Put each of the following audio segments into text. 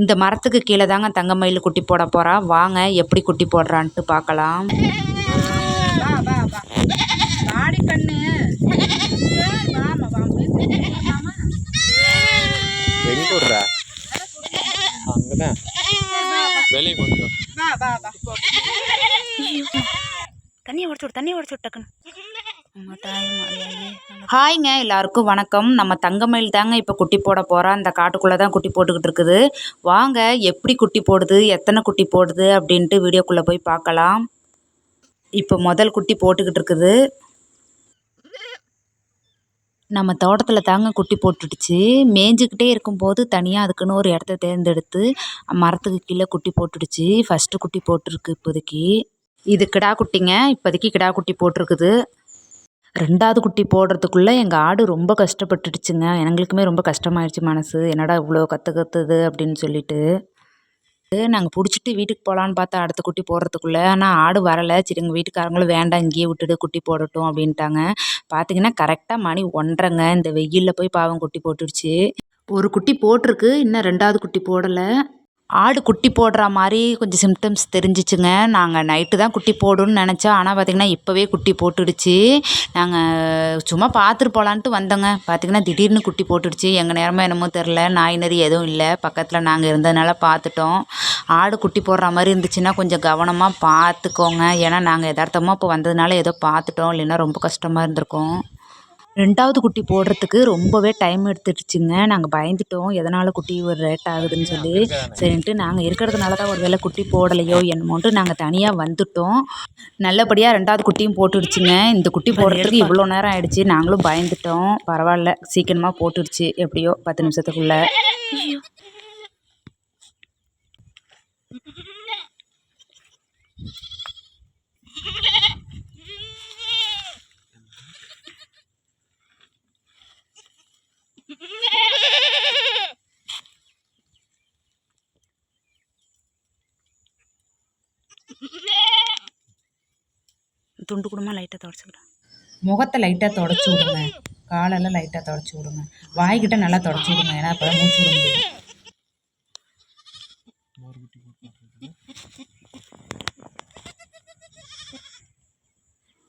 இந்த மரத்துக்கு கீழே தாங்க தங்கமயில் குட்டி போட போகிறா. வாங்க எப்படி குட்டி போடுறான்ட்டு பார்க்கலாம். தண்ணி உடச்சு டக்குன்னு. ஹாய்ங்க, எல்லாருக்கும் வணக்கம். நம்ம தங்கமயில் தாங்க இப்போ குட்டி போட போகிறா. அந்த காட்டுக்குள்ளே தான் குட்டி போட்டுக்கிட்டு இருக்குது. வாங்க எப்படி குட்டி போடுது, எத்தனை குட்டி போடுது அப்படின்ட்டு வீடியோக்குள்ளே போய் பார்க்கலாம். இப்போ முதல் குட்டி போட்டுக்கிட்டு இருக்குது. நம்ம தோட்டத்தில் தாங்க குட்டி போட்டுடுச்சு. மேய்ஞ்சிக்கிட்டே இருக்கும்போது தனியாக அதுக்குன்னு ஒரு இடத்த தேர்ந்தெடுத்து மரத்துக்கு கீழே குட்டி போட்டுடுச்சு. ஃபஸ்ட்டு குட்டி போட்டிருக்கு இப்போதைக்கு. இது கிடா குட்டிங்க. இப்போதைக்கு கிடா குட்டி போட்டிருக்குது. ரெண்டாவது குட்டி போடுறதுக்குள்ளே எங்கள் ஆடு ரொம்ப கஷ்டப்பட்டுடுச்சுங்க. எங்களுக்குமே ரொம்ப கஷ்டமாயிடுச்சு மனசு. என்னடா இவ்வளோ கற்றுது அப்படின்னு சொல்லிட்டு நாங்கள் பிடிச்சிட்டு வீட்டுக்கு போகலான்னு பார்த்தா அடுத்த குட்டி போடுறதுக்குள்ளே. ஆனால் ஆடு வரலை. சரி எங்கள் வீட்டுக்காரங்களும் வேண்டாம் இங்கேயே விட்டுடு குட்டி போடட்டும் அப்படின்ட்டாங்க. பார்த்தீங்கன்னா கரெக்டாக மணி 1:30ங்க. இந்த வெயிலில் போய் பாவம் குட்டி போட்டுடுச்சு. ஒரு குட்டி போட்டிருக்கு, இன்னும் ரெண்டாவது குட்டி போடலை. ஆடு குட்டி போடுற மாதிரி கொஞ்சம் சிம்டம்ஸ் தெரிஞ்சிச்சுங்க. நாங்கள் நைட்டு தான் குட்டி போடுன்னு நினச்சோம். ஆனால் பார்த்திங்கன்னா இப்போவே குட்டி போட்டுடுச்சு. நாங்கள் சும்மா பார்த்துட்டு போகலான்ட்டு வந்தோங்க. பார்த்திங்கன்னா திடீர்னு குட்டி போட்டுடுச்சு. எங்கள் நேரமோ என்னமோ தெரில, நாய் நரி எதுவும் இல்லை பக்கத்தில். நாங்கள் இருந்ததுனால பார்த்துட்டோம். ஆடு குட்டி போடுற மாதிரி இருந்துச்சுன்னா கொஞ்சம் கவனமாக பார்த்துக்கோங்க. ஏன்னா நாங்கள் யதார்த்தமாக இப்போ வந்ததுனால ஏதோ பார்த்துட்டோம், இல்லைன்னா ரொம்ப கஷ்டமாக இருந்திருக்கும். ரெண்டாவது குட்டி போடுறதுக்கு ரொம்பவே டைம் எடுத்துடுச்சுங்க. நாங்கள் பயந்துட்டோம், எதனால் குட்டி ஒரு லேட் ஆகுதுன்னு சொல்லி. சரின்ட்டு நாங்கள் இருக்கிறதுனால தான் ஒரு வேளை குட்டி போடலையோ என்னமோன்ட்டு நாங்கள் தனியாக வந்துட்டோம். நல்லபடியாக ரெண்டாவது குட்டியும் போட்டுடுச்சுங்க. இந்த குட்டி போடுறதுக்கு இவ்வளோ நேரம் ஆயிடுச்சு. நாங்களும் பயந்துட்டோம். பரவாயில்ல, சீக்கிரமாக போட்டுடுச்சு. எப்படியோ 10 நிமிஷத்துக்குள்ளே. துண்டு குடுமா லைட்டாக தொடச்சிக்கிறேன். முகத்தை லைட்டாக தொடச்சி விடுங்க, காலெல்லாம் லைட்டாக தொடச்சி விடுங்க, வாய்கிட்ட நல்லா தொடச்சி விடுங்க. ஏன்னா அப்போ மூச்சு விட முடியும்.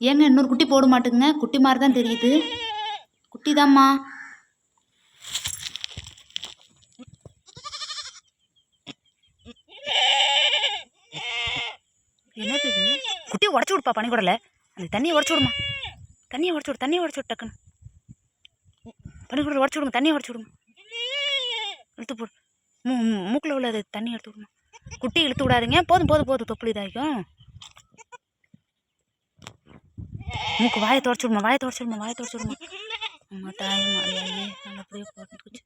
ஏங்க இன்னொரு குட்டி போட மாட்டேங்க? குட்டி மாதிரி தான் தெரியுது. குட்டி தாம்மா. என்னது இது? குட்டியை உடச்சி விடுப்பா பனிக்கூடல. அந்த தண்ணியை உடச்சி விடுமா. தண்ணியை உடச்சி விடு டக்குன்னு. பனிக்கூடல உடச்சி விடுங்க, தண்ணியை உடச்சி விடுங்க. இழுத்து போடு. மூக்கில் உள்ளது தண்ணி எடுத்து விடுமா. குட்டி இழுத்து விடாதீங்க. போதும் தொப்புளி இதாகிக்கும். மூக்கு வாயை தொடச்சி விடுமா. வாயை தொடச்சி விடுமா. அம்மா தாய் மாலையே நல்லபடியாக போட்டுச்சு.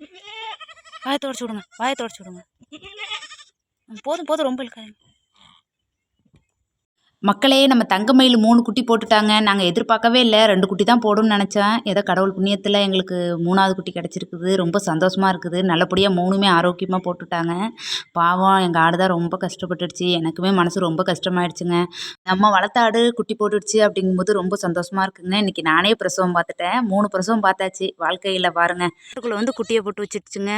வாயை தொடச்சி விடுங்க. போதும் ரொம்ப இழுக்காதீங்க. மக்களே, நம்ம தங்கமயில் 3 குட்டி போட்டுட்டாங்க. நாங்கள் எதிர்பார்க்கவே இல்லை, 2 குட்டி தான் போடும்னு நினச்சேன். ஏதோ கடவுள் புண்ணியத்தில் எங்களுக்கு 3வது குட்டி கிடச்சிருக்குது. ரொம்ப சந்தோஷமாக இருக்குது. நல்லபடியாக 3மே ஆரோக்கியமாக போட்டுட்டாங்க. பாவம் எங்கள் ஆடு தான் ரொம்ப கஷ்டப்பட்டுடுச்சு. எனக்குமே மனசு ரொம்ப கஷ்டமாயிடுச்சுங்க. நம்ம வளர்த்த ஆடு குட்டி போட்டுடுச்சு அப்படிங்கும்போது ரொம்ப சந்தோஷமாக இருக்குங்க. இன்றைக்கி நானே பிரசவம் பார்த்துட்டேன். 3 பிரசவம் பார்த்தாச்சு வாழ்க்கையில். பாருங்கள், அதுக்குள்ளே வந்து குட்டியை போட்டு வச்சிடுச்சுங்க.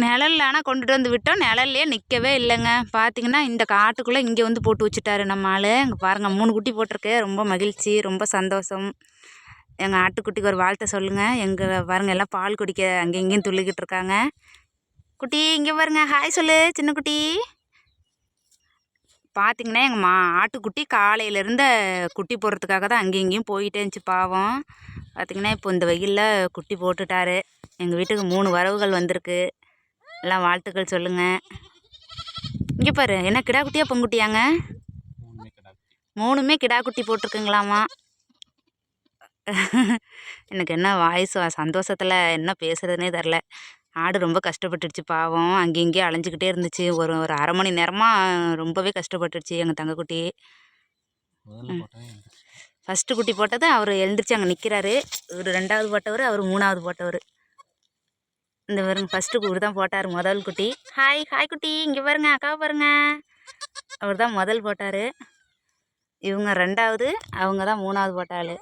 நிழல் ஆனால் கொண்டுட்டு வந்து விட்டோம். நிழல்லையே நிற்கவே இல்லைங்க. பார்த்தீங்கன்னா இந்த காட்டுக்குள்ளே இங்கே வந்து போட்டு வச்சுட்டாரு நம்ம ஆள். இங்கே பாருங்கள் 3 குட்டி போட்டிருக்கு. ரொம்ப மகிழ்ச்சி, ரொம்ப சந்தோஷம். எங்கள் ஆட்டுக்குட்டிக்கு ஒரு வாழ்த்தை சொல்லுங்கள். எங்கள் பாருங்கள் எல்லாம் பால் குடிக்க அங்கே இங்கேயும் துள்ளிக்கிட்டு இருக்காங்க. குட்டி இங்கே பாருங்க, ஹாய் சொல்லு சின்ன குட்டி. பார்த்திங்கன்னா எங்கள் ஆட்டுக்குட்டி காலையிலேருந்து குட்டி போடுறதுக்காக தான் அங்கேயும் இங்கேயும் போயிட்டே இருந்துச்சு பாவம். பார்த்திங்கன்னா இப்போ இந்த வெயிலில் குட்டி போட்டுட்டாரு. எங்கள் வீட்டுக்கு 3 வரவுகள் வந்திருக்கு. எல்லாம் வாழ்த்துக்கள் சொல்லுங்கள். இங்கே பாரு, என்ன கிடா குட்டியா பொங்குட்டியாங்க? 3மே கிடா குட்டி போட்டிருக்குங்களாமா. எனக்கு என்ன வாய்ஸ் சந்தோஷத்தில் என்ன பேசுகிறதுனே தெரில. ஆடு ரொம்ப கஷ்டப்பட்டுடுச்சு பாவம். அங்கே இங்கேயே அலைஞ்சிக்கிட்டே இருந்துச்சு. ஒரு 1/2 மணி நேரமாக ரொம்பவே கஷ்டப்பட்டுடுச்சு எங்கள் தங்கக்குட்டி. ஃபஸ்ட்டு குட்டி போட்டது அவர் எழுந்திரிச்சு அங்கே நிற்கிறாரு. இவர் 2வது போட்டவர், அவர் 3வது போட்டவர். இந்த பாருங்க, ஃபஸ்ட்டு இவர் தான் போட்டார் முதல் குட்டி. ஹாய் குட்டி, இங்கே பாருங்க, அக்காவை பாருங்க. அவர் தான் முதல் போட்டார். இவங்க 2வது, அவங்க தான் 3வது போட்டாள்.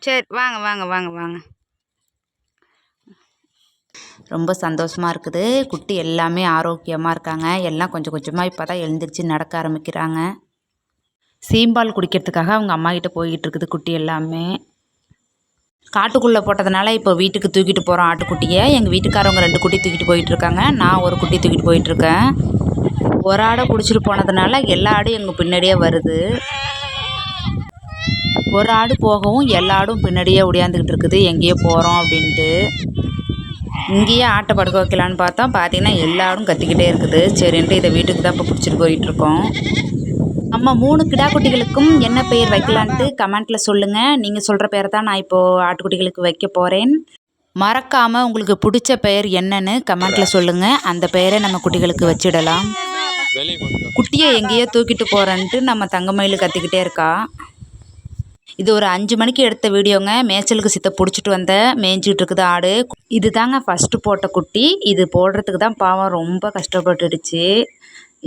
சரி வாங்க. ரொம்ப சந்தோஷமாக இருக்குது. குட்டி எல்லாமே ஆரோக்கியமாக இருக்காங்க. எல்லாம் கொஞ்சம் கொஞ்சமாக இப்போ தான் எழுந்திரிச்சு நடக்க ஆரம்பிக்கிறாங்க. சீம்பால் குடிக்கிறதுக்காக அவங்க அம்மாக்கிட்ட போய்கிட்டு இருக்குது குட்டி எல்லாமே. காட்டுக்குள்ளே போட்டதுனால இப்போ வீட்டுக்கு தூக்கிட்டு போகிறோம் ஆட்டுக்குட்டியை. எங்கள் வீட்டுக்காரவங்க 2 குட்டி தூக்கிட்டு போயிட்டுருக்காங்க. நான் ஒரு குட்டி தூக்கிட்டு போயிட்டுருக்கேன். ஒரு ஆடை பிடிச்சிட்டு போனதுனால எல்லா ஆடும் எங்கள் பின்னாடியே வருது. ஒரு ஆடு போகவும் எல்லா ஆடும் பின்னாடியே ஓடியாந்துக்கிட்டு இருக்குது எங்கேயோ போகிறோம் அப்படின்ட்டு. இங்கேயே ஆட்டை படுக்க வைக்கலான்னு பார்த்தீங்கன்னா எல்லா ஆடும் கத்திக்கிட்டே இருக்குது. சரின்ட்டு இதை வீட்டுக்கு தான் இப்போ பிடிச்சிட்டு போயிட்டுருக்கோம். நம்ம 3 கிடா குட்டிகளுக்கும் என்ன பெயர் வைக்கலான்ட்டு கமெண்ட்டில் சொல்லுங்கள். நீங்கள் சொல்கிற பேரை தான் நான் இப்போது ஆட்டுக்குட்டிகளுக்கு வைக்க போகிறேன். மறக்காமல் உங்களுக்கு பிடிச்ச பெயர் என்னன்னு கமெண்ட்டில் சொல்லுங்கள். அந்த பெயரை நம்ம குட்டிகளுக்கு வச்சிடலாம். குட்டியை எங்கேயோ தூக்கிட்டு போகிறேன்ட்டு நம்ம தங்கமயில் கத்திக்கிட்டே இருக்கா. இது ஒரு 5 மணிக்கு எடுத்த வீடியோங்க. மேய்ச்சலுக்கு சித்த பிடிச்சிட்டு வந்த மேய்ஞ்சிக்கிட்டு இருக்குது ஆடு. இது தாங்க ஃபஸ்ட்டு போட்ட குட்டி. இது போடுறதுக்கு தான் பாவம் ரொம்ப கஷ்டப்பட்டுடுச்சு.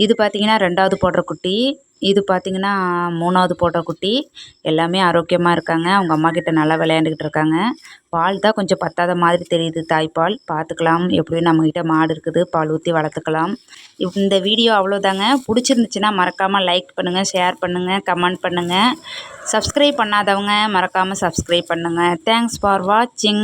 இது பார்த்திங்கன்னா 2வது போடுற குட்டி. இது பார்த்திங்கன்னா 3வது போடுற குட்டி. எல்லாமே ஆரோக்கியமாக இருக்காங்க. அவங்க அம்மா கிட்ட நல்லா விளையாண்டுக்கிட்டு இருக்காங்க. பால் தான் கொஞ்சம் பத்தாத மாதிரி தெரியுது, தாய்ப்பால். பார்த்துக்கலாம், எப்படியும் நம்மக்கிட்ட மாடு இருக்குது, பால் ஊற்றி வளர்த்துக்கலாம். இந்த வீடியோ அவ்வளோதாங்க. பிடிச்சிருந்துச்சுன்னா மறக்காமல் லைக் பண்ணுங்கள், ஷேர் பண்ணுங்கள், கமெண்ட் பண்ணுங்கள். சப்ஸ்கிரைப் பண்ணாதவங்க மறக்காமல் சப்ஸ்கிரைப் பண்ணுங்கள். தேங்க்ஸ் ஃபார் வாட்சிங்.